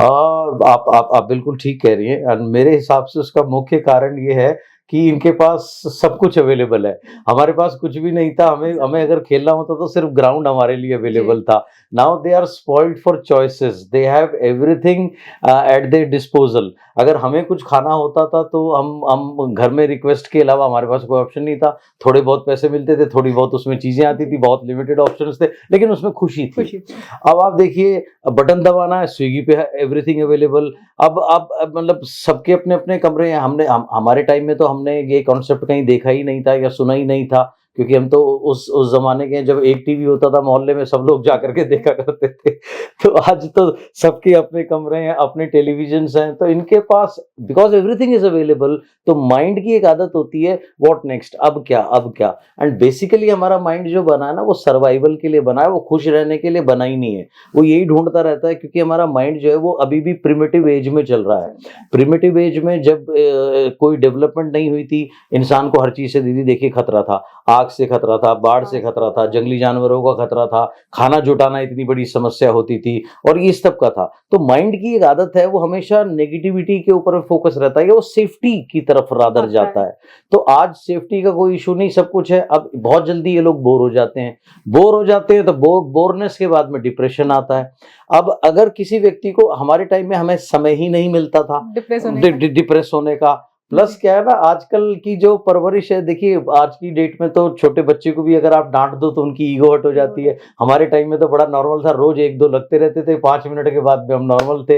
आप बिल्कुल ठीक कह रही हैं और मेरे हिसाब से उसका मुख्य कारण ये है कि इनके पास सब कुछ अवेलेबल है। हमारे पास कुछ भी नहीं था, हमें हमें एग्ज़ैक्टली। अगर खेलना होता तो सिर्फ ग्राउंड हमारे लिए जी। अवेलेबल था। Now they are spoiled for choices, they have everything at their disposal. अगर हमें कुछ खाना होता था तो हम घर में रिक्वेस्ट के अलावा हमारे पास कोई ऑप्शन नहीं था। थोड़े बहुत पैसे मिलते थे, थोड़ी बहुत उसमें चीज़ें आती थी, जी, बहुत लिमिटेड ऑप्शंस थे, लेकिन उसमें खुशी थी। खुशी थी। अब आप देखिए, बटन दबाना है, स्विगी पे है एवरीथिंग अवेलेबल। अब मतलब सबके अपने-अपने कमरे हैं। हमारे टाइम में तो हमने ये कॉन्सेप्ट कहीं देखा ही नहीं था या सुना ही नहीं था, क्योंकि हम तो उस ज़माने के हैं जब एक टीवी होता था मोहल्ले में सब लोग जाकर के देखा करते थे। तो आज तो सबके अपने कमरे हैं, अपने टेलीविज़न्स हैं, तो इनके पास बिकॉज़ एवरीथिंग इज़ अवेलेबल, तो माइंड की एक आदत होती है व्हाट नेक्स्ट, अब क्या, अब क्या? एंड बेसिकली हमारा माइंड जो बना है ना वो सर्वाइवल के लिए बना है, वो खुश रहने के लिए बना ही नहीं है। वो यही ढूँढता रहता है, क्योंकि हमारा माइंड जो है वो अभी भी प्रिमिटिव एज में चल रहा है। चल रहा है। प्रिमिटिव एज में जब कोई डेवलपमेंट नहीं हुई थी, इंसान को हर चीज़ से दीदी देखिए खतरा था। आग से खतरा था, बाढ़ से हाँ, खतरा था, जंगली जानवरों का खतरा था, खाना जुटाना इतनी बड़ी समस्या होती थी और ये सब का था। तो माइंड की एक आदत है, वो हमेशा नेगेटिविटी के ऊपर फोकस रहता है, या वो सेफ्टी की तरफ रादर आता जाता है। है। तो आज सेफ्टी का कोई इश्यू नहीं, सब कुछ है। अब बहुत जल्दी ये लोग बोर हो जाते हैं। बोर हो जाते हैं तो बोरनेस के बाद में डिप्रेशन आता है। अब अगर किसी व्यक्ति को, हमारे टाइम में हमें समय ही नहीं मिलता था डिप्रेस होने का। डिप्रेस होने का। प्लस जी। क्या है ना, आजकल की जो परवरिश है, देखिए आज की डेट में तो छोटे बच्चे को भी अगर आप डांट दो तो उनकी ईगो हर्ट हो ईगो जाती है। हर्ट। हमारे टाइम में तो बड़ा नॉर्मल था, रोज एक दो लगते रहते थे, 5 मिनट के बाद में हम नॉर्मल थे।